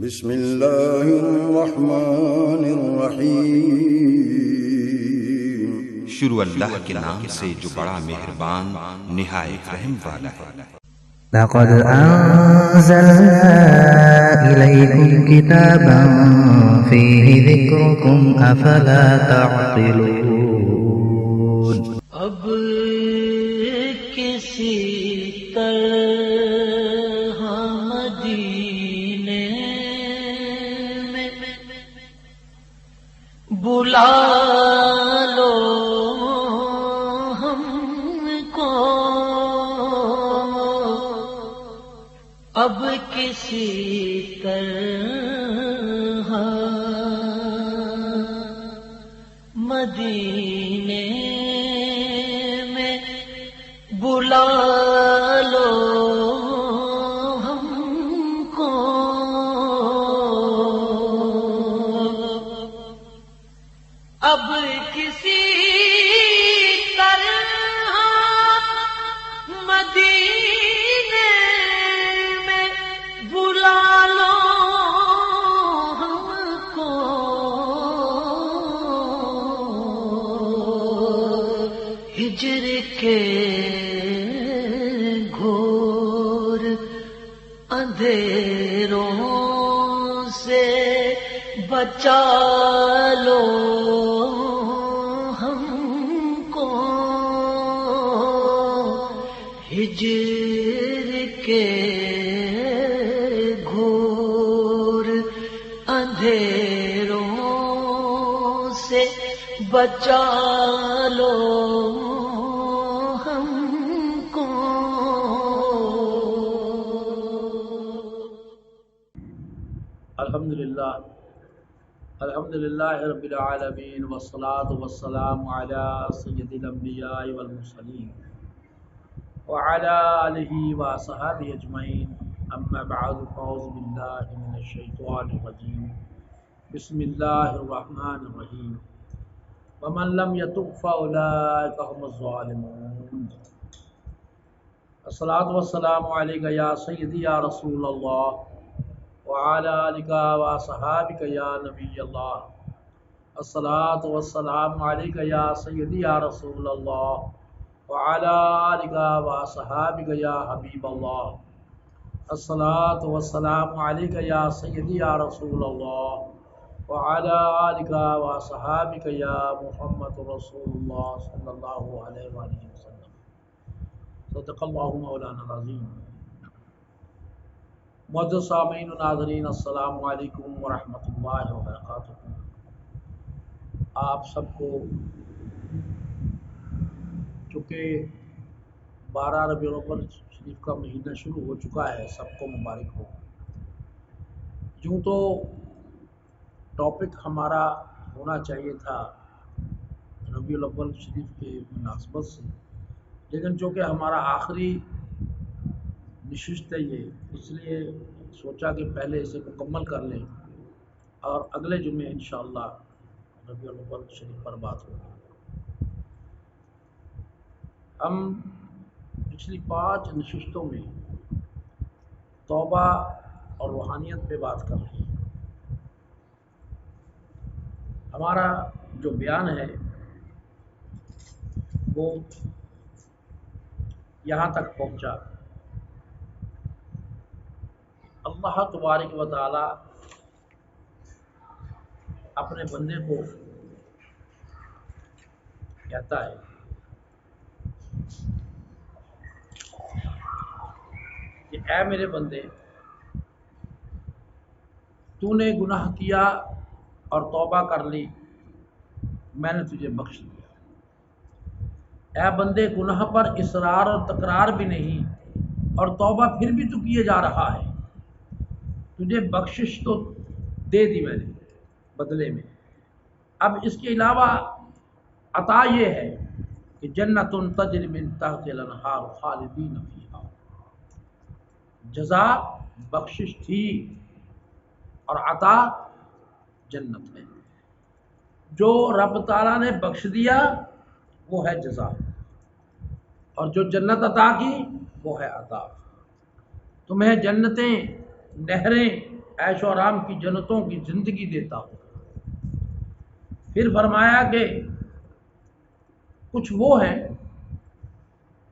بسم اللہ الرحمن الرحیم۔ شروع اللہ کے نام سے جو بڑا مہربان نہایت رحم والا ہے۔ لقد أنزلنا إليكم كتابا فيه ذكركم أفلا تعقلون۔ اب کسی طرح مدینے میں بلا لو ہم کو، اب کسی طرح مدینے میں بلا لو ہم کو، اب کسی طرح مدینے میں بلا لو ہم کو، ہجر کے گھور اندھیروں سے بچا لو ہم کو، ہجر کے گھور اندھیروں سے بچا لو ہم کو۔ الحمدللہ رب العالمین، والصلاة والسلام علی سید الانبیاء والمرسلین وعلی آلہ وصحبہ اجمعین، اما بعد، فاعوذ باللہ من الشیطان الرجیم، بسم اللہ الرحمن الرحیم، ومن لم یتب فاولئک هم الظالمون۔ الصلاۃ والسلام علیک یا سیدی یا رسول اللہ وعلی آلک وصحابک یا نبی اللہ۔ الصلاۃ والسلام علیک یا سیدی یا رسول اللہ وعلی آلک وصحابک یا حبیب اللہ۔ الصلاۃ والسلام علیک یا سیدی یا رسول اللہ وعلی آلک وصحابک یا محمد رسول اللہ صلی اللہ علیہ وآلہ وسلم۔ صدق اللہ مولانا العظیم۔ معزز سامعین و ناظرین، السلام علیکم ورحمۃ اللہ وبرکاتہ۔ آپ سب کو چونکہ 12 ربیع الاول شریف کا مہینہ شروع ہو چکا ہے، سب کو مبارک ہو۔ یوں تو ٹاپک ہمارا ہونا چاہیے تھا ربیع الاول شریف کے مناسبت سے، لیکن چونکہ ہمارا آخری نشست ہے یہ، اس لیے سوچا کہ پہلے اسے مکمل کر لیں اور اگلے جمعے انشاءاللہ ربیع الاول شریف پر بات ہوگی۔ ہم پچھلی 5 نشستوں میں توبہ اور روحانیت پہ بات کر رہے ہیں۔ ہمارا جو بیان ہے وہ یہاں تک پہنچا، اللہ تبارک و تعالی اپنے بندے کو کہتا ہے کہ اے میرے بندے، تو نے گناہ کیا اور توبہ کر لی، میں نے تجھے بخش دیا۔ اے بندے، گناہ پر اصرار اور تکرار بھی نہیں، اور توبہ پھر بھی تو کیے جا رہا ہے، تجھے بخشش تو دے دی میں نے بدلے میں۔ اب اس کے علاوہ عطا یہ ہے کہ جنت تجری من تحتها الانہار خالدین فیہا، جزا بخشش تھی اور عطا جنت ہے۔ جو رب تعالیٰ نے بخش دیا وہ ہے جزا، اور جو جنت عطا کی وہ ہے عطا۔ تمہیں جنتیں، نہریں عیش و آرام کی جنتوں کی زندگی دیتا ہوں۔ پھر فرمایا کہ کچھ وہ ہیں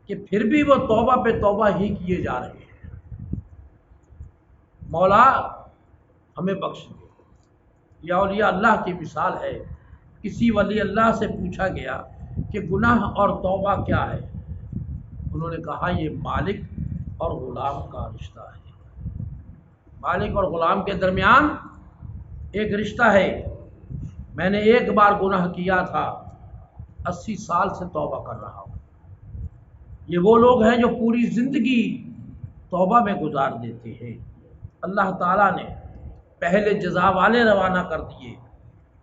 کہ پھر بھی وہ توبہ پہ توبہ ہی کیے جا رہے ہیں، مولا ہمیں بخش دے۔ یا اولیاء اللہ کی مثال ہے، کسی ولی اللہ سے پوچھا گیا کہ گناہ اور توبہ کیا ہے؟ انہوں نے کہا یہ مالک اور غلام کا رشتہ ہے۔ مالک اور غلام کے درمیان ایک رشتہ ہے۔ میں نے ایک بار گناہ کیا تھا، 80 سال سے توبہ کر رہا ہوں۔ یہ وہ لوگ ہیں جو پوری زندگی توبہ میں گزار دیتے ہیں۔ اللہ تعالیٰ نے پہلے جزا والے روانہ کر دیے،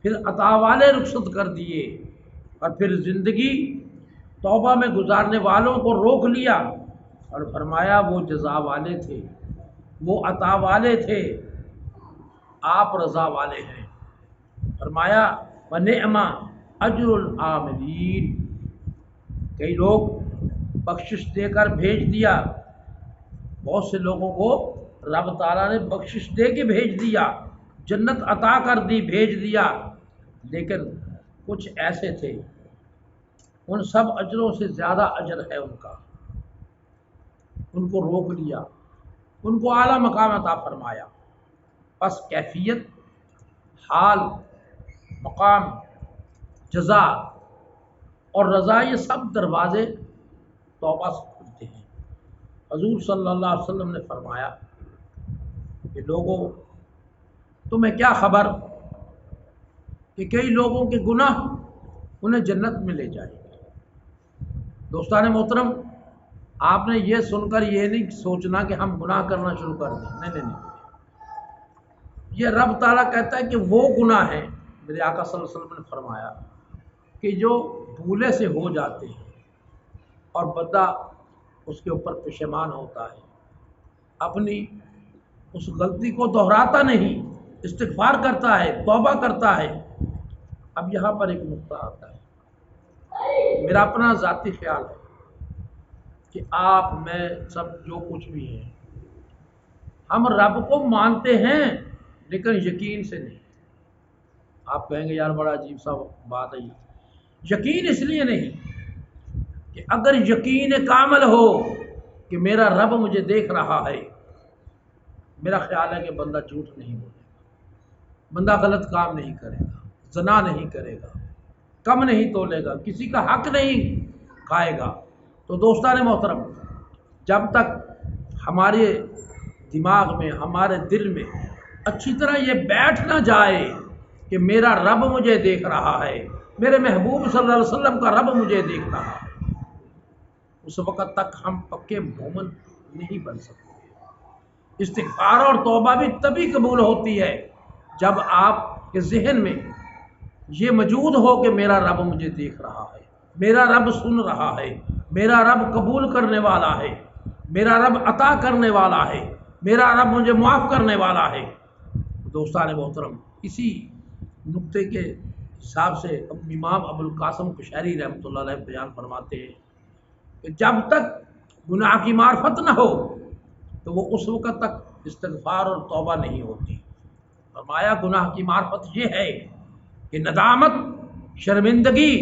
پھر عطا والے رخصت کر دیے، اور پھر زندگی توبہ میں گزارنے والوں کو روک لیا اور فرمایا وہ جزا والے تھے، وہ عطا والے تھے، آپ رضا والے ہیں۔ فرمایا وَنِعْمَ اجر العاملین۔ کئی لوگ بخشش دے کر بھیج دیا، بہت سے لوگوں کو رب تعالیٰ نے بخشش دے کے بھیج دیا، جنت عطا کر دی، بھیج دیا، لیکن کچھ ایسے تھے ان سب اجروں سے زیادہ اجر ہے ان کا، ان کو روک لیا، ان کو اعلیٰ مقام عطا فرمایا۔ پس کیفیت، حال، مقام، جزا اور رضا، یہ سب دروازے توبہ سے کھلتے ہیں۔ حضور صلی اللہ علیہ وسلم نے فرمایا کہ لوگوں تمہیں کیا خبر کہ کئی لوگوں کے گناہ انہیں جنت میں لے جائیں گے۔ دوستان محترم، آپ نے یہ سن کر یہ نہیں سوچنا کہ ہم گناہ کرنا شروع کر دیں، نہیں، یہ رب تعالیٰ کہتا ہے کہ وہ گناہ ہیں، میرے آقا صلی اللہ علیہ وسلم نے فرمایا کہ جو بھولے سے ہو جاتے ہیں اور بندہ اس کے اوپر پشیمان ہوتا ہے، اپنی اس غلطی کو دہراتا نہیں، استغفار کرتا ہے، توبہ کرتا ہے۔ اب یہاں پر ایک نقطہ آتا ہے، میرا اپنا ذاتی خیال ہے کہ آپ میں سب جو کچھ بھی ہیں، ہم رب کو مانتے ہیں لیکن یقین سے نہیں۔ آپ کہیں گے یار بڑا عجیب سا بات ہے یہ۔ یقین اس لیے نہیں کہ اگر یقین کامل ہو کہ میرا رب مجھے دیکھ رہا ہے، میرا خیال ہے کہ بندہ جھوٹ نہیں بولے گا، بندہ غلط کام نہیں کرے گا، زنا نہیں کرے گا، کم نہیں تولے گا، کسی کا حق نہیں کھائے گا۔ تو دوستان محترم، جب تک ہمارے دماغ میں، ہمارے دل میں اچھی طرح یہ بیٹھ نہ جائے کہ میرا رب مجھے دیکھ رہا ہے، میرے محبوب صلی اللہ علیہ وسلم کا رب مجھے دیکھ رہا ہے، اس وقت تک ہم پکے مومن نہیں بن سکتے۔ استغفار اور توبہ بھی تبھی قبول ہوتی ہے جب آپ کے ذہن میں یہ موجود ہو کہ میرا رب مجھے دیکھ رہا ہے، میرا رب سن رہا ہے، میرا رب قبول کرنے والا ہے، میرا رب عطا کرنے والا ہے، میرا رب مجھے معاف کرنے والا ہے۔ دوستان محترم، اسی نقطے کے حساب سے امام ابو القاسم قشیری رحمۃ اللہ علیہ بیان فرماتے ہیں کہ جب تک گناہ کی معرفت نہ ہو تو وہ اس وقت تک استغفار اور توبہ نہیں ہوتی۔ فرمایا گناہ کی معرفت یہ ہے کہ ندامت، شرمندگی،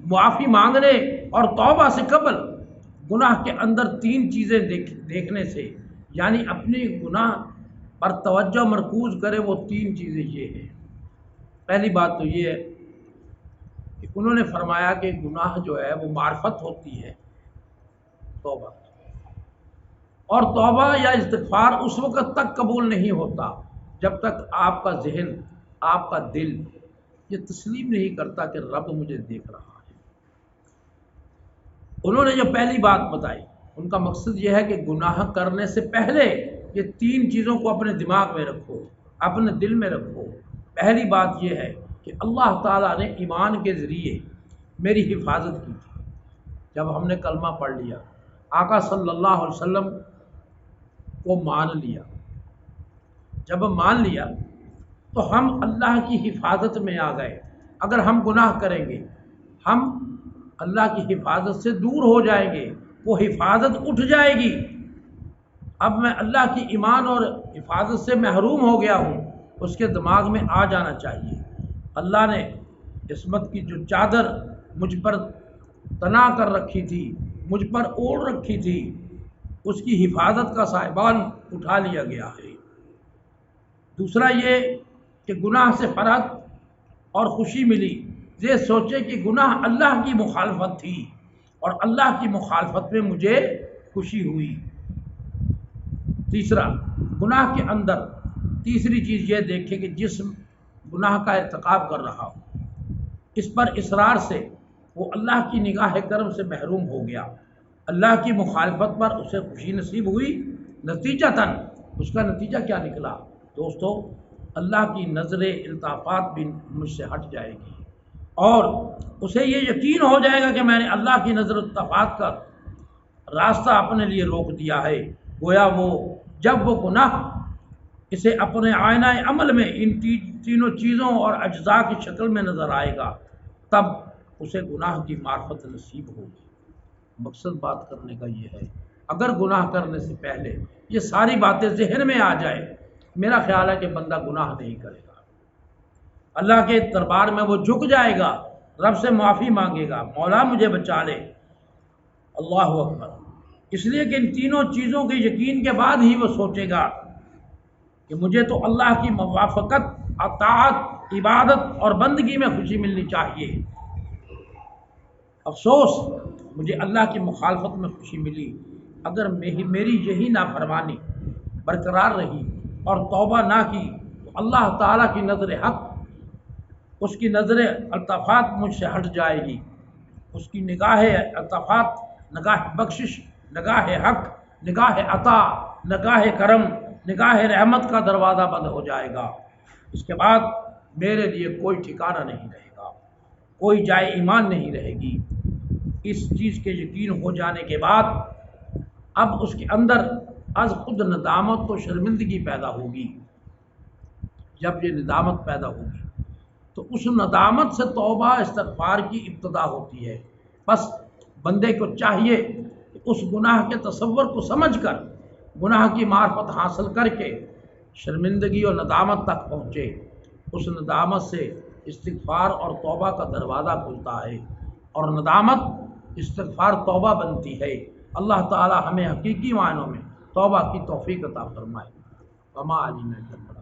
معافی مانگنے اور توبہ سے قبل گناہ کے اندر 3 چیزیں دیکھنے سے، یعنی اپنی گناہ پر توجہ مرکوز کرے، وہ 3 چیزیں یہ ہیں۔ پہلی بات تو یہ ہے کہ انہوں نے فرمایا کہ گناہ جو ہے وہ معرفت ہوتی ہے توبہ، اور توبہ یا استغفار اس وقت تک قبول نہیں ہوتا جب تک آپ کا ذہن، آپ کا دل یہ تسلیم نہیں کرتا کہ رب مجھے دیکھ رہا ہے۔ انہوں نے جو پہلی بات بتائی، ان کا مقصد یہ ہے کہ گناہ کرنے سے پہلے یہ 3 چیزوں کو اپنے دماغ میں رکھو، اپنے دل میں رکھو۔ پہلی بات یہ ہے کہ اللہ تعالیٰ نے ایمان کے ذریعے میری حفاظت کی تھی۔ جب ہم نے کلمہ پڑھ لیا، آقا صلی اللہ علیہ وسلم کو مان لیا، جب ہم مان لیا تو ہم اللہ کی حفاظت میں آ گئے۔ اگر ہم گناہ کریں گے، ہم اللہ کی حفاظت سے دور ہو جائیں گے، وہ حفاظت اٹھ جائے گی۔ اب میں اللہ کی ایمان اور حفاظت سے محروم ہو گیا ہوں، اس کے دماغ میں آ جانا چاہیے اللہ نے عصمت کی جو چادر مجھ پر تنا کر رکھی تھی، مجھ پر اوڑھ رکھی تھی، اس کی حفاظت کا سائبان اٹھا لیا گیا ہے۔ دوسرا یہ کہ گناہ سے فرحت اور خوشی ملی، یہ سوچے کہ گناہ اللہ کی مخالفت تھی اور اللہ کی مخالفت میں مجھے خوشی ہوئی۔ تیسرا، گناہ کے اندر تیسری چیز یہ دیکھے کہ جسم گناہ کا ارتکاب کر رہا ہو، اس پر اصرار سے وہ اللہ کی نگاہ کرم سے محروم ہو گیا، اللہ کی مخالفت پر اسے خوشی نصیب ہوئی، نتیجتاً اس کا نتیجہ کیا نکلا دوستو؟ اللہ کی نظر الطافات بھی مجھ سے ہٹ جائے گی اور اسے یہ یقین ہو جائے گا کہ میں نے اللہ کی نظر الطافات کا راستہ اپنے لیے روک دیا ہے۔ گویا وہ جب وہ گناہ اسے اپنے آئینہ عمل میں ان تینوں چیزوں اور اجزاء کی شکل میں نظر آئے گا، تب اسے گناہ کی معرفت نصیب ہوگی۔ مقصد بات کرنے کا یہ ہے، اگر گناہ کرنے سے پہلے یہ ساری باتیں ذہن میں آ جائے، میرا خیال ہے کہ بندہ گناہ نہیں کرے گا، اللہ کے دربار میں وہ جھک جائے گا، رب سے معافی مانگے گا، مولا مجھے بچا لے، اللہ اکبر۔ اس لیے کہ ان تینوں چیزوں کے یقین کے بعد ہی وہ سوچے گا کہ مجھے تو اللہ کی موافقت، اطاعت، عبادت اور بندگی میں خوشی ملنی چاہیے۔ افسوس مجھے اللہ کی مخالفت میں خوشی ملی۔ اگر میری یہی نافرمانی برقرار رہی اور توبہ نہ کی تو اللہ تعالیٰ کی نظر حق، اس کی نظر الطافات مجھ سے ہٹ جائے گی، اس کی نگاہ الطافات، نگاہ بخشش، نگاہ حق، نگاہ عطا، نگاہ کرم، نگاہ رحمت کا دروازہ بند ہو جائے گا۔ اس کے بعد میرے لیے کوئی ٹھکانہ نہیں رہے گا، کوئی جائے ایمان نہیں رہے گی۔ اس چیز کے یقین ہو جانے کے بعد اب اس کے اندر از خود ندامت و شرمندگی پیدا ہوگی۔ جب یہ ندامت پیدا ہوگی تو اس ندامت سے توبہ استغفار کی ابتدا ہوتی ہے۔ بس بندے کو چاہیے کہ اس گناہ کے تصور کو سمجھ کر، گناہ کی معرفت حاصل کر کے شرمندگی اور ندامت تک پہنچے۔ اس ندامت سے استغفار اور توبہ کا دروازہ کھلتا ہے اور ندامت استغفار توبہ بنتی ہے۔ اللہ تعالی ہمیں حقیقی معنوں میں توبہ کی توفیق عطا فرمائے۔ وما علینا الا البلاغ۔